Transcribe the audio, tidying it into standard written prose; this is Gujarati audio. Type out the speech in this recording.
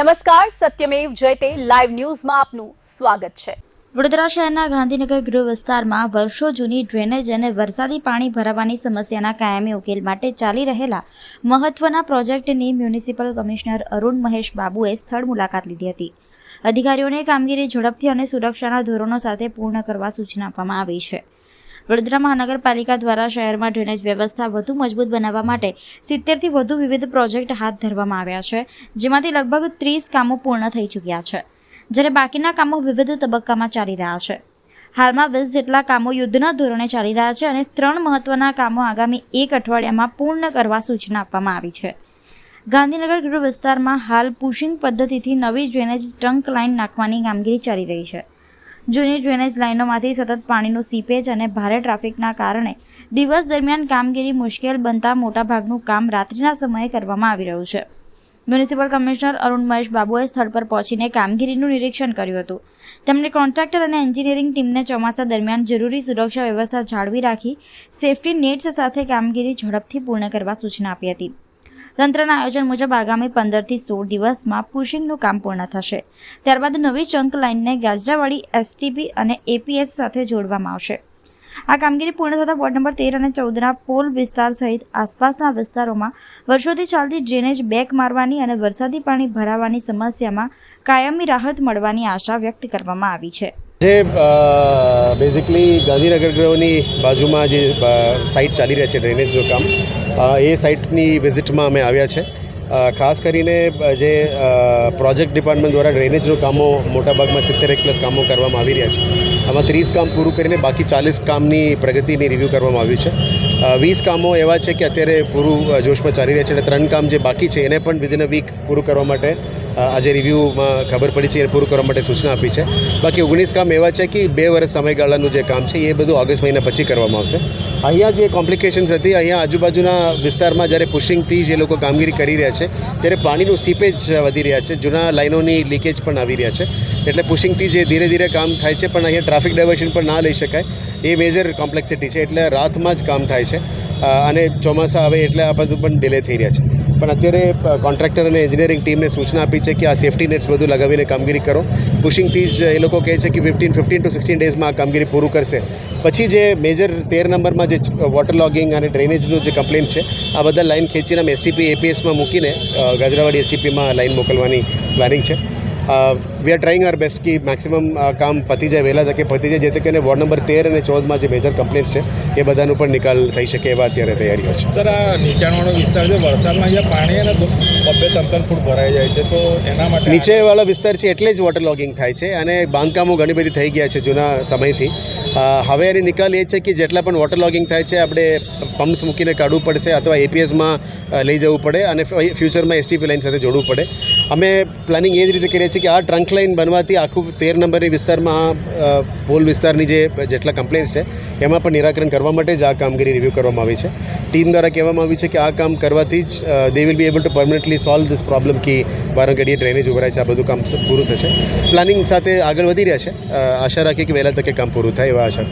નમસ્કાર, સત્યમેવ જયતે લાઈવ ન્યૂઝમાં આપનું સ્વાગત છે। વડોદરા શહેરના ગાંધીનગર ગૃહ વિસ્તારમાં વર્ષો જૂની ડ્રેનેજ અને વરસાદી પાણી ભરાવાની સમસ્યાના કાયમી ઉકેલ માટે ચાલી રહેલા મહત્વના પ્રોજેક્ટની મ્યુનિસિપલ કમિશનર અરુણ મહેશ બાબુએ સ્થળ મુલાકાત લીધી હતી। અધિકારીઓને કામગીરી ઝડપથી અને સુરક્ષાના ધોરણો સાથે પૂર્ણ કરવા સૂચના આપવામાં આવી છે। વડોદરા મહાનગરપાલિકા દ્વારા શહેરમાં ડ્રેનેજ વ્યવસ્થા વધુ મજબૂત બનાવવા માટે 70થી વધુ વિવિધ પ્રોજેક્ટ હાથ ધરવામાં આવ્યા છે, જેમાંથી લગભગ 30 કામો પૂર્ણ થઈ ચૂક્યા છે, જ્યારે બાકીના કામો વિવિધ તબક્કામાં ચાલી રહ્યા છે। હાલમાં 20 જેટલા કામો યુદ્ધના ધોરણે ચાલી રહ્યા છે અને 3 મહત્વના કામો આગામી 1 અઠવાડિયામાં પૂર્ણ કરવા સૂચના આપવામાં આવી છે। ગાંધીનગર ગૃહ વિસ્તારમાં હાલ પુશિંગ પદ્ધતિથી નવી ડ્રેનેજ ટ્રંક લાઇન નાખવાની કામગીરી ચાલી રહી છે। જૂની ડ્રેનેજ લાઇનોમાંથી સતત પાણીનું સીપેજ અને ભારે ટ્રાફિકના કારણે દિવસ દરમિયાન કામગીરી મુશ્કેલ બનતા મોટાભાગનું કામ રાત્રિના સમયે કરવામાં આવી રહ્યું છે। મ્યુનિસિપલ કમિશનર અરુણ મહેશ બાબુએ સ્થળ પર પહોંચીને કામગીરીનું નિરીક્ષણ કર્યું હતું। તેમણે કોન્ટ્રાક્ટર અને એન્જિનિયરિંગ ટીમને ચોમાસા દરમિયાન જરૂરી સુરક્ષા વ્યવસ્થા જાળવી રાખી સેફટી નેટ્સ સાથે કામગીરી ઝડપથી પૂર્ણ કરવા સૂચના આપી હતી। તંત્રના આયોજન મુજબ આગામી 15થી 16 દિવસમાં પુશિંગનું કામ પૂર્ણ થશે। ત્યારબાદ નવી ચંક લાઇનને ગાજરાવાડી એસટીપી અને એપીએસ સાથે જોડવામાં આવશે। આ કામગીરી પૂર્ણ થતાં વોર્ડ નંબર 13 અને 14ના પોલ વિસ્તાર સહિત આસપાસના વિસ્તારોમાં વર્ષોથી ચાલતી ડ્રેનેજ બેક મારવાની અને વરસાદી પાણી ભરાવાની સમસ્યામાં કાયમી રાહત મળવાની આશા વ્યક્ત કરવામાં આવી છે। જે બેઝિકલી ગાંધીનગર ગૃહની બાજુમાં જે સાઇટ ચાલી રહી છે ડ્રેનેજનું કામ, એ સાઇટની વિઝિટમાં અમે આવ્યા છે। ખાસ કરીને જે પ્રોજેક્ટ ડિપાર્ટમેન્ટ દ્વારા ડ્રેનેજનું કામો મોટાભાગમાં 70+ કામો કરવામાં આવી રહ્યા છે। આમાં 30 કામ પૂરું કરીને બાકી 40 કામની પ્રગતિની રિવ્યૂ કરવામાં આવ્યું છે। 20 કામો એવા છે કે અત્યારે પૂરું જોશમાં ચાલી રહ્યા છે અને 3 કામ જે બાકી છે એને પણ વિધિન અ વીક પૂરું કરવા માટે આજે રિવ્યૂમાં ખબર પડી છે અને પૂરું કરવા માટે સૂચના આપી છે। બાકી 19 કામ એવા છે કે 2 વર્ષ સમયગાળાનું જે કામ છે એ બધું ઓગસ્ટ મહિના પછી કરવામાં આવશે। અહીંયા જે કોમ્પ્લિકેશન્સ હતી, અહીંયા આજુબાજુના વિસ્તારમાં જ્યારે પુશિંગથી જે લોકો કામગીરી કરી રહ્યા છે ત્યારે પાણીનું સીપેજ વધી રહ્યા છે, જૂના લાઇનોની લીકેજ પણ આવી રહ્યા છે, એટલે પુશિંગથી જે ધીરે ધીરે કામ થાય છે પણ અહીંયા ટ્રાફિક ડાયવર્શન પણ ના લઈ શકાય, એ મેજર કોમ્પ્લેક્સિટી છે, એટલે રાતમાં જ કામ થાય છે અને ચોમાસા આવે એટલે આ બધું પણ ડિલે થઈ રહ્યા છે। પણ અત્યારે કોન્ટ્રાક્ટર અને એન્જિનિયરિંગ ટીમને સૂચના આપી છે કે આ સેફ્ટી નેટ્સ બધું લગાવીને કામગીરી કરો। પુશિંગથી જ એ લોકો કહે છે કે 15 to 16 ડેઝમાં આ કામગીરી પૂરું કરશે। પછી જે મેજર 13 નંબરમાં જે વોટર લોગિંગ અને ડ્રેનેજનું જે કમ્પ્લેન છે, આ બધા લાઇન ખેંચીને અમે એસટીપી એપીએસમાં મૂકીને ગાજરાવાડી એસટીપીમાં લાઇન મોકલવાની પ્લાનિંગ છે। We are trying our best કે મેક્સિમમ કામ પતી જાય, વહેલા તકે પતી જાય, જેથી કરીને વોર્ડ નંબર 13 અને 14માં જે મેજર કમ્પ્લેન્ટ્સ છે એ બધાનું પણ નિકાલ થઈ શકે એવા અત્યારે તૈયારીઓ છે। સર, આ નીચાણવાળો વિસ્તાર છે, વરસાદમાં અહીંયા પાણી અને 2-3 ફૂટ ભરાઈ જાય છે, તો એના માટે નીચેવાળો વિસ્તાર છે એટલે જ વોટર લોગિંગ થાય છે અને બાંધકામો ઘણી બધી થઈ ગયા છે જૂના સમયથી। હવે એની નિકાલ એ છે કે જેટલા પણ વોટર લોગિંગ થાય છે આપણે પમ્પ્સ મૂકીને કાઢવું પડશે અથવા એપીએસમાં લઈ જવું પડે અને ફ્યુચરમાં એસટીપી લાઇન સાથે જોડવું પડે। અમે પ્લાનિંગ એ જ રીતે કરીએ છીએ કે આ ટ્રંક લાઇન બનવાથી આખું 13 નંબરની વિસ્તારમાં પોલ વિસ્તારની જેટલા કમ્પ્લેન્ટ્સ છે એમાં પણ નિરાકરણ કરવા માટે જ આ કામગીરી રિવ્યૂ કરવામાં આવી છે। ટીમ દ્વારા કહેવામાં આવ્યું છે કે આ કામ કરવાથી જ they will be able to permanently solve this problem કે વારંગડીએ ડ્રેનેજ ઉભરાય છે, આ બધું કામ પૂરું થશે। પ્લાનિંગ સાથે આગળ વધી રહ્યા છે, આશા રાખીએ કે વહેલા તકે કામ પૂરું થાય એવા આશા।